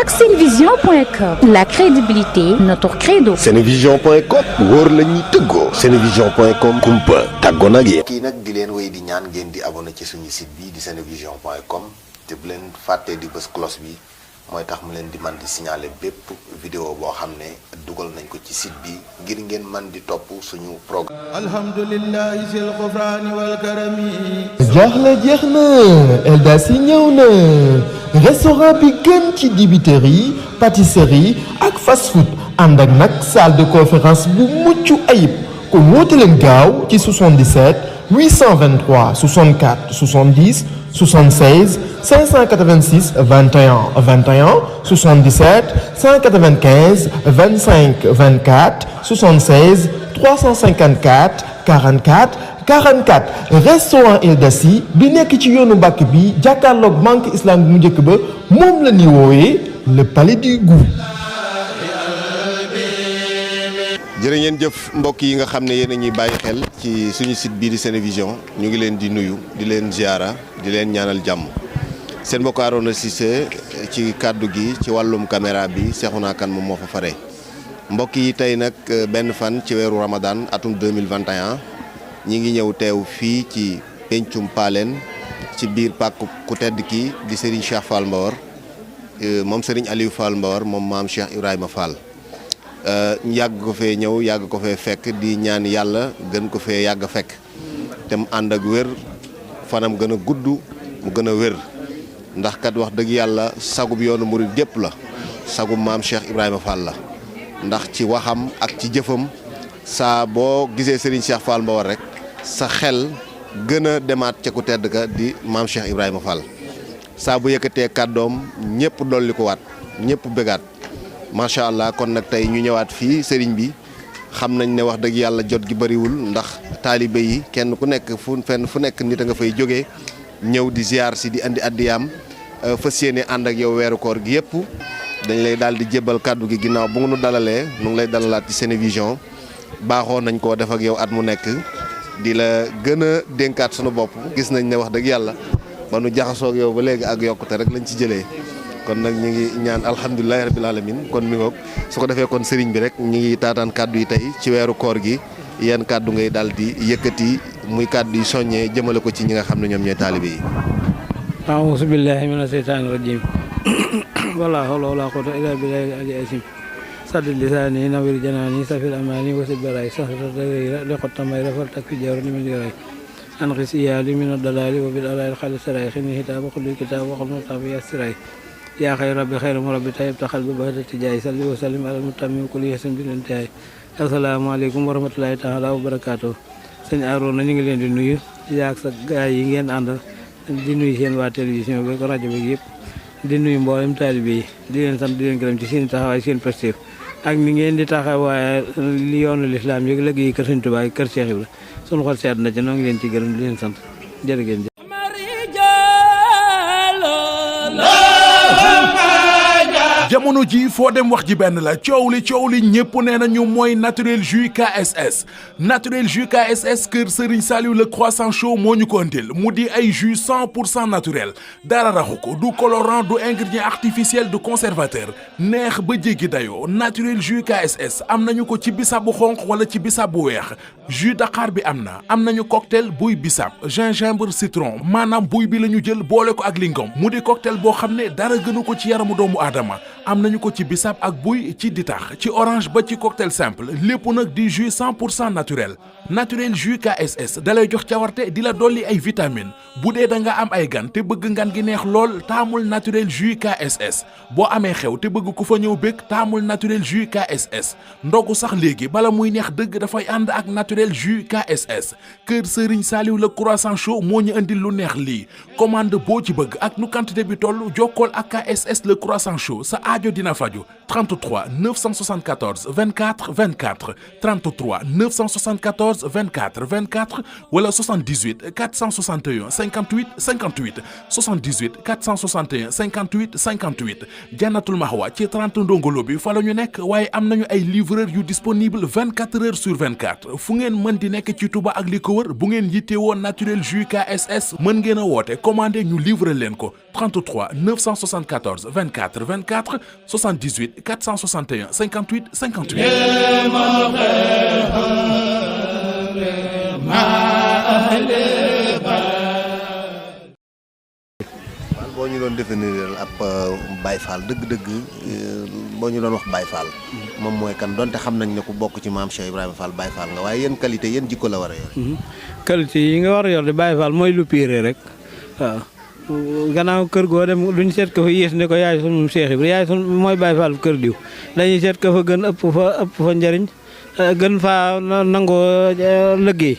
ak senevision.com. La crédibilité, notre credo. Senevision.com wóor la ñuy tëggoo. Senevision.com kumpa tàggoo nag yéen. kii nag di leen wéy di ñaan ngeen di abonné ci suñu site bi di senevision.com te bu leen fàttee di bës cloche bi mooy tax mu leen di man di signaler bépp vidéo boo xam ne dugal nañ ko ci site bi ngir ngeen man di topp suñu programme. alhamdulillahi sil ghufrani wal karami. jaaxle jeex na Eldas yi ñëw na restaurant bi gën ci dibiterie pâtisserie ak fast food ànd ak nag salle de conférence bu mucc ayib ko woote leen gaaw ci 77 823 64 70 76 586 21 21 77 195 25 24 76 354 44 44 restaurant Eldas yi bi nekk ci yoonu Mbàkke bi jàkkaarloog banque islamique mu njëkk ba moom la ñuy wooyee le palais du goût. jërë ngeen jëf mbokk yi nga xam ne yéen a ñuy bàyyi xel ci suñu site bii di Senevision ñu ngi leen di nuyu di leen ziara di leen ñaanal jàmm seen mbokk Arona Cissé ci kàddu gi ci wàllum caméra bi Cheikhouna Kane moom moo fa fare mbokk yi tey nag benn fan ci weeru Ramadan atum 2021 ñi ngi ñëw teew fii ci pencum Paleen ci biir pàkk ku tedd ki di Serigne Cheikh Fall Mbawar moom Serigne Aliou Fall Mbawar moom maam Cheikh Ibrahima Fall yàgg ko fee ñëw yàgg ko fee fekk di ñaan yàlla gën ko fee yàgg fekk te mu ànd ak wér fanam gën a gudd mu gën a wér ndax kat wax dëgg yàlla sagub yoonu murid gépp la sagub maam Cheikh Ibrahima Fall la ndax ci waxam ak ci jëfam saa boo gisee Serigne Cheikh Fall Mbawar rek sa xel gën a demaat ca ku tedd ka di maam Cheikh Ibrahima Fall saa bu yëkkatee kàddoom ñëpp dolli ko waat ñëpp bëggaat macha allah kon nag tey ñu ñëwaat fii sëriñ bi xam nañ ne wax dëgg yàlla jot gi bëriwul ndax taalibe yi kenn ku nekk fu nekk nit a nga fay jógee ñëw di ziar si di andi addiyaam fas yéene ànd ak yow weeru koor gi yëpp dañ lay daal di jébbal kàddu gi ginnaaw bu nga nu dalalee nu ngi lay dalalaat ci Senevision baaxoo nañ koo def ak yow at mu nekk di la gën a dénkaat sunu bopp gis nañ ne wax dëgg yàlla ba nu jaxasoo ak yow ba léegi ak yokkute rek lañ ci jëlee. kon nag ñu ngi ñaan alhamdulilahi rabbil alamin kon mi ngoog su ko defee kon sëriñ bi rek ñu ngi taataan kàddu yi tey ci weeru koor gi yan kàddu ngay daal di yëkkati muy kàddu yi soññee jëmale ko ci ñi nga xam ne ñoom ñooy taalibe yi. a'uuzu billahi mina shaytaani rajiim wala hawla wala quwwata illa billahi al-aliyyil azim saddi lisaani nawwir janaani safil amaani wasid baraay saxta dayra liqot tamayra faltak fi jawri min jaraay an xis iyaali min ad-dalaali wa bil alaali xali saraay xini hitaaba xulli kitaaba waxul mutaabi yastiraay yaa xay rabbi xayra mu rabbi tayib taxal bi ba ti jaay salli wa sallim ala mutammi kulli yasin bi leen taay asalaamaaleykum wa rahmatulahi taala wa barakaatu sëñ Arona ñu ngi leen di nuyu yaag sa gaay yi ngeen àndal di nuyu seen waa télévision bi rajo bi yëpp di nuyu mboolem taalibe yi di leen sant di leen gërëm ci seen taxawaay seen pastéef ak ni ngeen di taxawaay li yoonu lislaam yëg léegi kër Sëñ Tuubaa kër Cheikh Ibra sunu xol seet na ci noo ngi leen ci gërëm di leen sant jërë ngeen jëf jamono ji foo dem wax ji benn la coow li ñëpp nee nañu mooy naturel jus KSS naturel jus KSS kër Serigne Saliou le croissant chaud moo ñu ko andil mu di ay jus 100% naturel dara raxu ko du colorant du ingrédient artificiel du conservateur neex ba jéggi dayoo naturel jus KSS am nañu ko ci bisaab bu xonq wala ci bisaab bu weex jus Dakar bi am nañu cocktail buy bisaab gingembre citron maanaam buy bi la ñu jël boole ko ak lingom mu di cocktail boo xam ne dara gënu ko ci yaramu doomu aadama am nañu ko ci bisaab ak buy ci ditax ci orange ba ci cocktail simple lépp nag di jus 100% naturel jus KSS dalay jox cawarte di la dolli ay vitamine bu dee da nga am ay gan te bëgg ngan gi neex lool taamul naturel jus KSS boo amee xew te bëgg ku fa ñëw bëgg taamul naturel jus KSS ndogu sax léegi bala muy neex dëgg dafay ànd ak naturel jus KSS kër Serigne Saliou le croissant chaud moo ñu indil lu neex lii commande boo ci bëgg ak nu quantité bi toll jokkool ak KSS le croissant chaud sa aajo dina faju 33 974 24 24 33 974 24 24 wala 78 461 58 58 78 461 58 58 Jannatul Mahwa ci 30 ndongolo bi fa la ñu nekk waaye am nañu ay livreur yu disponible 24 heures sur 24 fu ngeen mën di nekk ci Touba ak li ko wër bu ngeen yittewoo naturel jus KSS mën ngeen a woote commandé ñu livrer leen ko 33 974 24 24 78 461 58 58. boo ñu doon définir ab Baye Fall dëgg-dëgg boo ñu doon wax Baye Fall moom mooy kan donte xam nañ ne ku bokk ci maam Cheikh Ibrahima Fall Baye Fall nga waaye yéen qualité yéen jikko la war a yor. qualité yi nga war a yor de Baye Fall mooy lu pire rek waaw gannaaw kër goo dem duñ seet ko fa yées ne ko yaay sunu Cheikh Ibrahima yaay sunu mooy Baye Fall kër diw dañuy seet ko fa gën ëpp fa njëriñ gën faa nangoo liggéey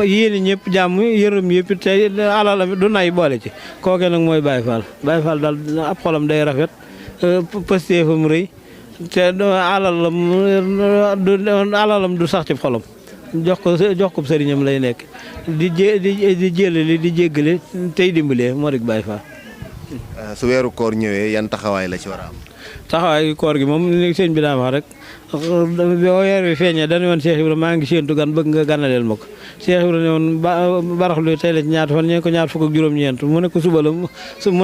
yéen ñëpp jàmm yërëm yëpp te alalam du nay boole ci kooke nag mooy Baye Fall Baye Fall daal ab xolam day rafet pëstéefam rëy te alalam du sax ci xolam jox ko sëriñam lay nekk di jëlali di jéggale tey dimbalee moo rek Baye Fall. su weeru koor ñëwee yan taxawaay la ci war a am. taxawaay koor gi moom li sëñ bi daa wax rek boo weer wi feeñee dañu woon Cheikh Ibrahima maa ngi séentu gan bëgg nga ganaleel ma ko Cheikh Ibrahima ne woon baraxlu tey la ci ñaata fan ñu ko ñaar fukk ak juróom-ñeent mu ne ko suba la mu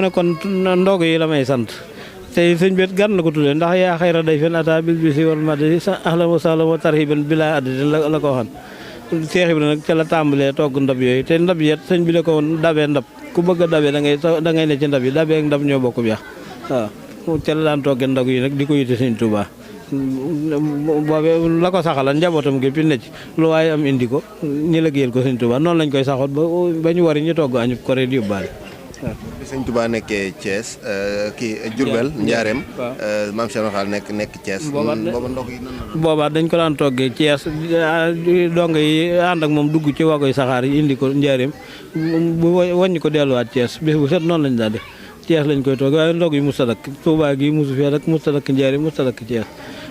ne kon ndog yi la may sant tey sëñ bi gan la ko tuddee ndax yaa xayra day fen ata bil bisi wal madadi ahlan wa sahlan wa tarhiban bila adadi la ko waxan Cheikh Ibrahima nag ca la tàmbalee togg ndab yooyu te ndab yet sëñ bi la ko woon dabee ndab ku bëgg a dabee da ngay ne ci ndab yi dabee ak ndab ñoo bokk bi waaw ca la daan toggee ndog yi nag di ko yite sëñ Touba boobee la ko saxalan njabootam gi fi ne ci lu waaye am indi ko ñi la géyal ko sëñ Touba noonu lañ koy saxoot ba ñu wari ñu togg añub ko rek di yóbbaale waaw. bi sëñ Touba nekkee Thiès Diourbel Njaareem maam Cheikh Fall nekk Thiès. booba ndog yi nan la boobaa dañ ko daan toggee Thiès dong yi ànd ak moom dugg ci wagoy saxaar yi indi ko Njaareem bu wàññi ko delluwaat Thiès bis bu set noonu lañ daa def Thiès lañ koy toog waaye ndog yi musta dakk Touba gi musu fee rek musta dakk Njaareem musta dakk Thiès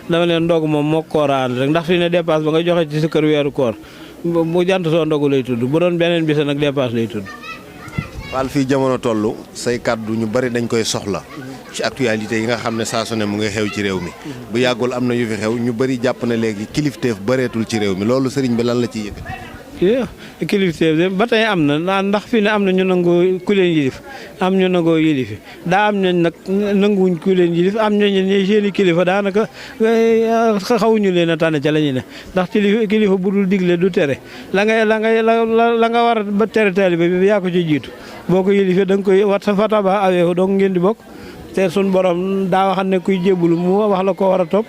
dama leen ndog moom moo kooraan rek ndax fi ne dépasse ba nga joxe ci sa kër weeru koor bu jant soo ndogu lay tudd bu doon beneen bisa nag dépasse lay tudd. Fall fii jamono toll say kàddu ñu bari dañ koy soxla ci actualité yi nga xam ne saa su ne mu ngi xew ci réew mi bu yàggul am na yu fi xew ñu bari jàpp na léegi kilifteef bareetul ci réew mi loolu sëriñ bi lan la ciy yëkkati. kilifteef ba tey am na ndax fi ne am na ñu nangoo ku leen yilif am ñu nangoo yilifi daa am ñooñ nag nanguwuñ ku leen yilif am ñooñu ne seeni kilifa daanaka xawuñu leen a tànn ca la ñu ne ndax kilifa bu dul digle du tere la nga war a ba tere taalibe bi yaa ko ci jiitu boo ko yilifee da nga koy wat sa fataba aweewu donc ngeen di bokk te suñ borom daa waxam ne kuy jébbalu mu wax la ko war a topp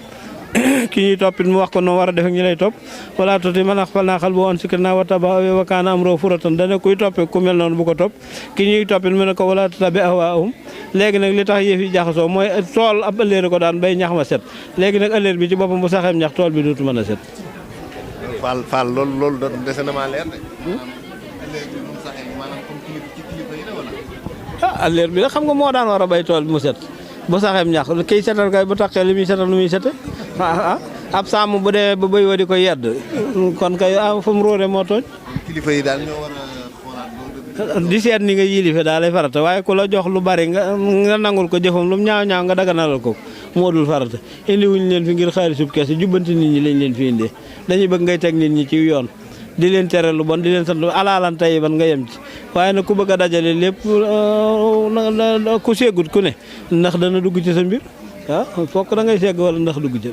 ki ñuy toppit mu wax ko noo war a def ak ñu lay topp wala tuuti man axfal naa xal boo on sikk naa wataba wa kaana amroo furatan dana kuy toppee ku mel noonu bu ko topp ki ñuy toppit mu ne ko wala tabi ahwaahum léegi nag li tax yëf yi jaxasoo mooy tool ab ëlléer ko daan bay ñax ma set léegi nag ëlléer bi ci boppam bu saxeem ñax tool bi dootu mën a set. Fall loolu dese na maa leer de. ëlléer bi la xam nga moo daan war a bay tool bi mu set bu saxeem ñax kiy setal kay bu taqee li muy setal lu muy sete ab sàmm bu dee ba béy wa di ko yedd kon kay fu mu róore moo tooñ. kilifa yi daal ñoo war a xoolaat di seet ni nga yilife daa lay farata waaye ku la jox lu bari nga nangul ko jëfam lu mu ñaaw nga daganalal ko moo dul farata indi wuñ leen fi ngir xaalisub kese jubbanti nit ñi lañ leen fi indee dañuy bëgg ngay teg nit ñi ci yoon di leen tere lu bon di leen sant alaalan tey ban nga yem ci waaye nag ku bëgg a dajale lépp ku seggut ku ne ndax dana dugg ci sa mbir fokk da ngay segg wala ndax dugg ci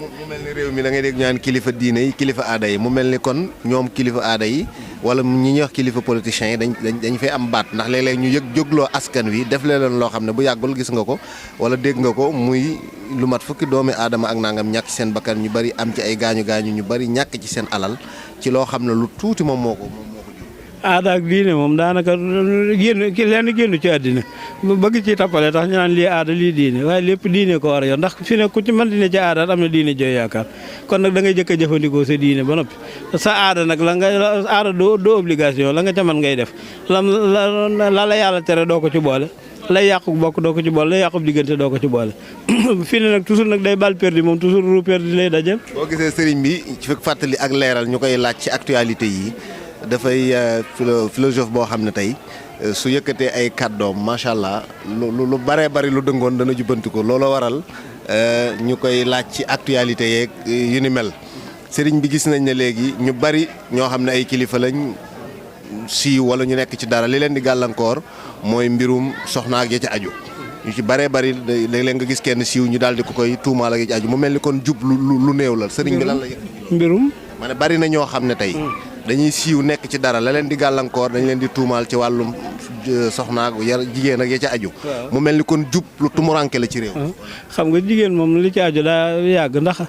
mu mel ni réew mi da ngay dégg ñaan kilifa diine yi kilifa aada yi mu mel ni kon ñoom kilifa aada yi wala ñi ñuy wax kilifa politiciens yi dañ fay am baat ndax léeg-léeg ñu jógloo askan wi def leen loo xam ne bu yàggul gis nga ko wala dégg nga ko muy lu mat fukki doomi aadama ak nangam ñàkk ci seen bakkan ñu bari am ci ay gaañu ñu bari ñàkk ci seen alal ci loo xam ne lu tuuti moom moo ko aada ak diine moom daanaka lenn génn ci àddina bëgg ci tappale tax ñu naan lii aada lii diine waaye lépp diine ko war a yor ndax fi ne ku ci mën dine ci aada am na diine jooy yaakaar kon nag da ngay jëkk a jëfandikoo sa diine ba noppi sa aada nag aada doo obligation la nga ca mën ngay def la yàlla tere doo ko ci boole lay yàqu bokk doo ko ci boole lay yàqu diggante doo ko ci boole fi ne nag toujours nag day bal perdu moom toujours ru perdu lay dajal. boo gisee sëriñ bi ci fekk fàttali ak leeral ñu koy laaj ci actualité yi dafay philosophe boo xam ne tey su yëkkatee ay kàddoom macha allah lu baree bari lu dëngoon dana jubbanti ko looloo waral ñu koy laaj ci actualité yeeg yu ni mel sëriñ bi gis nañ ne léegi ñu bari ñoo xam ne ay kilifa lañ siiw wala ñu nekk ci dara li leen di gàllankoor mooy mbirum soxna ak ya ca aju ñu ci bëree bëri léeg-léeg nga gis kenn siiw ñu daal di ko koy tuumaal ak ya ca aju mu mel ni kon jub lu néew la sëriñ bi lan la mbirum ma ne bari na ñoo xam ne tey dañuy siiw nekk ci dara la leen di gàllankoor dañ leen di tuumaal ci wàllum soxna ak yar jigéen ak ya ca aju mu mel ni kon jub lu tumuranke la ci réew xam nga jigéen moom li ci aju daa yàgg ndax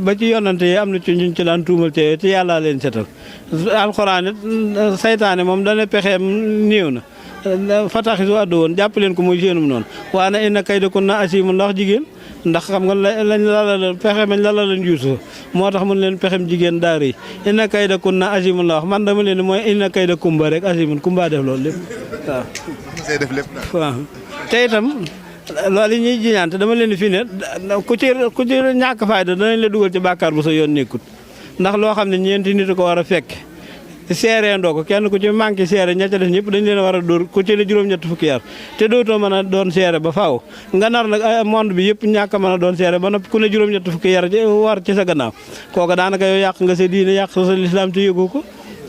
ba ci yonante yi am na ci ñu ci daan tuumal te yàllaa leen setal alxuraan it saytaane moom dana pexeem néew na fataxisu addu woon jàpp leen ko muy seenum noonu waana inna kaydakunna asiimun ndax jigéen ndax xam nga lañ lala pexe mañ lala leen Yuusuf moo tax mun leen pexem jigéen daa rëy inna kaydakunna asiimun la wax man dama leen mooy inna kayda kumba rek asiimun kumba def loolu lépp waaw see def lépp waaw te itam loolu yi ñuy jiñaante dama leen fi ne ku ci ñàkk fayda danañ la dugal ci bàkkaar bu sa yoon nekkut ndax loo xam ne ñeenti nit ko war a fekk seere ndoo ko kenn ku ci manqué seere ña ca def ñëpp dañ leen war a dóor ku ci ne juróom-ñett fukki yar te dootoo mën a doon seere ba faaw nga nar nag monde bi yëpp ñàkk a mën a doon seere ba noppi ku ne juróom-ñett fukki yar war ci sa gannaaw kooka daanaka yow yàq nga sa diine yàq sa lislaam te yëgu ko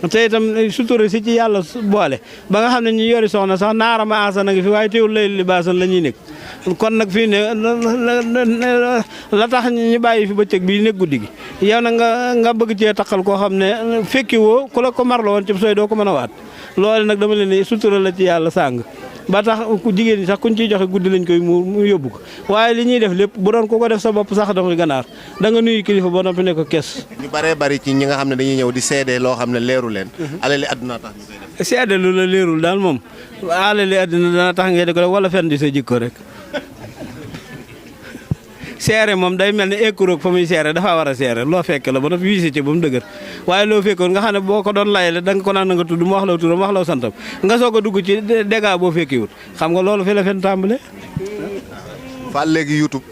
te itam sutura si ci yàlla boole ba nga xam ne ñu yori soxna sax naarama asa na ngi fi waaye teewul lay libaasan la ñuy nekk kon nag fii ne la tax ñu bàyyi fi bëccëg bi nekk guddi gi yow nag nga bëgg cee taxal koo xam ne fekki woo ku la ko marlo woon ci sooy doo ko mën a waat loolu nag dama leen ne sutura la ci yàlla sàng ba tax ku jigéen ñi sax kuñ ciy joxe guddi lañ koy mu yóbbu ko waaye li ñuy def lépp bu doon ku ko def sa bopp sax dafa ganaar da nga nuyu kilifa ba noppi ne ko kes ñu bëree bëri ci ñi nga xam ne dañuy ñëw di seede loo xam ne leeru leen alali àdduna tax ñu koy def seede lu la leerul daal moom alali àdduna dana tax ngay di ko def wala fen di sa jikko rek seere moom day mel ni écroog fa muy seere dafa war a seere loo fekk la ba noppi wiise ci ba mu dëgër waaye loo fekkoon nga xam ne boo ko doon layele da nga ko naan na nga tudd mu wax la turam wax la santam nga soog a dugg ci dégâts boo fekkiwut xam nga loolu fi la fen tàmbale Fall léegi YouTube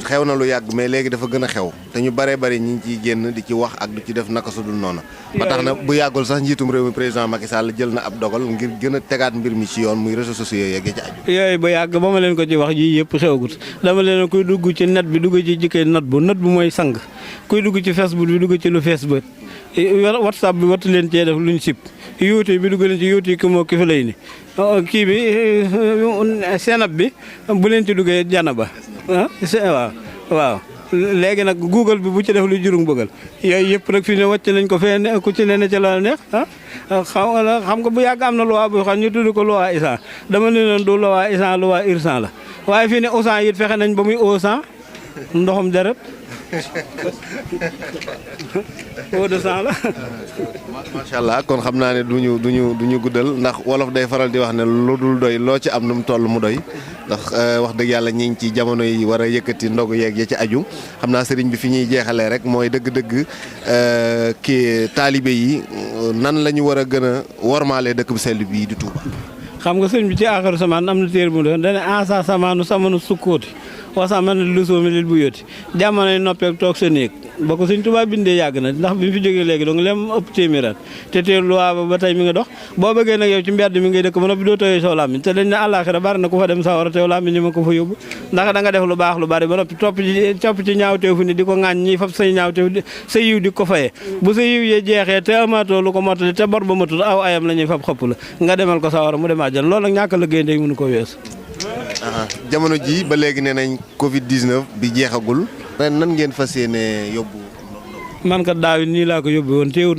xew na lu yàgg mais léegi dafa gën a xew te ñu bëree bëri ñi ngi ciy génn di ci wax ak du ci def naka su dul noonu ba tax na bu yàggul sax njiitum réew mi président Macky Sall jël na ab dogal ngir gën a tegaat mbir mi ci yoon muy réseaux sociaux yeeg ci aju yooyu ba yàgg ba ma leen ko ci wax ji yëpp xewagut dama leen kuy dugg ci net bi dugg ci jikkee not bu mooy sang kuy dugg ci Facebook bi dugg ci lu Facebook WhatsApp bi wattu leen cee def luñ sib YouTube bi dugg leen ci YouTube ki moo ki fa lay ni kii bi Senap bi bu leen ci duggee jana ba waaw léegi nag Google bi bu ci def lu jurum bëggal yooyu yëpp rek fi ne wàcc nañ ko fee ku ci ne ca la neex xam nga bu yàgg am na loi bu xam ñu tudd ko loi Isan dama ne leen du loi Isan loi Irsan la waaye fii ne Osan it fexe nañ ba muy Osan ndoxum deret eau de sang la. macha allah kon xam naa ne duñu guddal ndax wolof day faral di wax ne lu dul doy loo ci am nu mu toll mu doy ndax wax dëgg yàlla ñi ngi ci jamono yi war a yëkkati ndogu yeeg ya ci aju xam naa sëriñ bi fi ñuy jeexalee rek mooy dëgg-dëgg kii taalibe yi nan la ñu war a gën a wormaale dëkk bu sell bii di Touba. xam nga sëriñ bi ci aaxaru samaan am na téere bu mu doon dane asa samaanu samanu sukkooti wasaman lu soomi lil bu yóoti jamonoy noppeek toog sa néeg ba ko Sëñ Tuubaa bindee yàgg na ndax bi mu fi jógee léegi donc lem ëpp téeméeraat te teer loi ba tey mi nga dox boo bëggee nag yow ci mbedd mi ngay dëkk ba noppi doo tëyee soo làmmiñ te dañ ne àllaaxira bari na ku fa dem sawara teew làmmiñ ñi ma ko fa yóbbu ndax da nga def lu baax lu bari ba noppi topp ci ñaawteef fu ni di ko ŋaañ ñi fab say ñaawteef sa yiw di ko fayee bu sa yiw yee jeexee te amaatoo lu ko mottali te bor ba matul aw ayam la ñuy fab xëpp la nga demal ko sawara mu dem àjjana loolu nag ñàkk a liggéey ndey mënu ko weesu jamono ji ba léegi nee nañ Covid 19 bi jeexagul ren nan ngeen fas yéene yóbbu. man kat daaw nii laa ko yóbbu woon teewut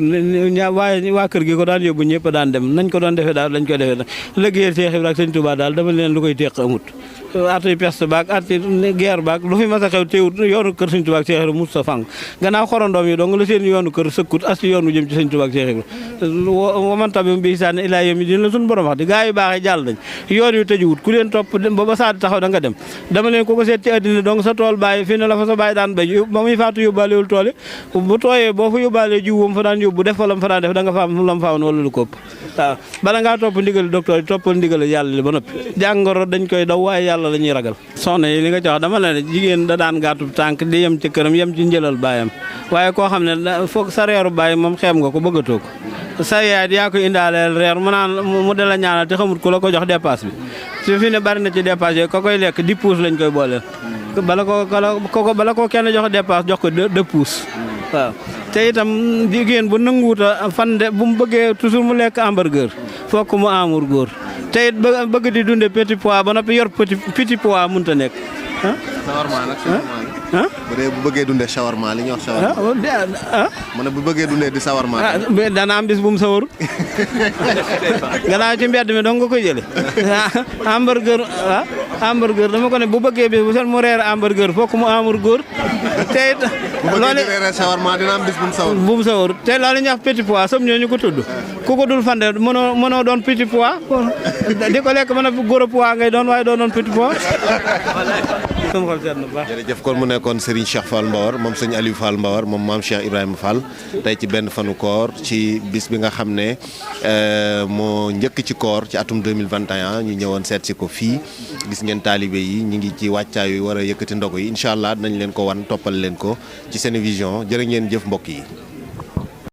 waaye waa kër gi ko daan yóbbu ñëpp daan dem nañ ko doon defee daal lañ koy defee liggéeyal Seex Ibra ak Sëñ Tuubaa daal dama leen lu koy teq amut ati peste baak ati guerre baak lu fi mas a xew teewut yoonu kër Sëñ Tuubaa ak Seex Ibra mut sa fang gannaaw xorondoom yi donc la seen yoonu kër sëkkut as ci yoonu jëm ci Sëñ Tuubaa ak Seex Ibra waman tamit bi saane ilaa yom yi dina la suñu borom wax di gaa yu baaxee jàll nañ yoon yu tëjuwut ku leen topp ba saadi taxaw da nga dem dama leen ku ko seet ci àddina donc sa tool bàyyi fii ne la fa sa bàyyi daan béy ba muy faatu yóbbaalewul tool yi bu tooyee boo fa yóbbaalee jiw wam fa daan yóbbu def fa lam fa daan def da nga fa am lam faawoon wala lu ko ëpp waaw bala ngaa topp ndigal docteur yi toppal ndigal yàlla li ba noppi jàngoro dañ koy daw waaye yàlla la ñuy ragal soxna yi li nga ci wax dama la ne jigéen da daan gàttu tànk di yem ci këram yem ci njëlal baayam waaye koo xam ne foog sa reeru baay moom xeeb nga ko bëggatoo ko sa yaay yaa ko indaaleel reer mu naan mu de la ñaanal te xamut ku la ko jox dépasse bi su fi ne bari na ci dépasse yooyu ko koy lekk 10 pouces lañ koy booleel bala ko kenn jox dépasse jox ko 2 pouces waaw te itam jigéen bu nanguwuta fande bu mu bëggee toujours mu lekk hamburger fokk mu amur góor te it bëgg di dunde petit pois ba noppi yor petit pois mënut a nekk shawarma nag bu dee bu bëggee dundee shawarma li ñuy wax shawarma mu ne bu bëggee dundee di shawarma dana am bis bu mu sawaru gannaaw ci mbedd mi dong nga koy jële hamburger dama ko ne bu bëggee bis bu sel mu reer hamburger fokk mu amur góor te it loolu reer shawarma dina am bis bu mu sawaru te loolu ñuy wax petit pois som ñoo ñu ko tudd ku ko dul fande mënoo doon petit pois di ko lekk mën a gros pois ngay doon waaye doo doon petit pois jërëjëf kon mu nekkoon Serigne Cheikh Fall Mbawar moom sëñ Aliou Fall Mbawar moom maam Cheikh Ibrahima Fall tey ci benn fanu koor ci bis bi nga xam ne moo njëkk ci koor ci atum 2021 ñu ñëwoon seet si ko fii gis ngeen taalibe yi ñu ngi ci wàccaay yu war a yëkkati ndogu yi incha allah dinañ leen ko wan toppal leen ko ci Senevision jërë ngeen jëf mbokk yi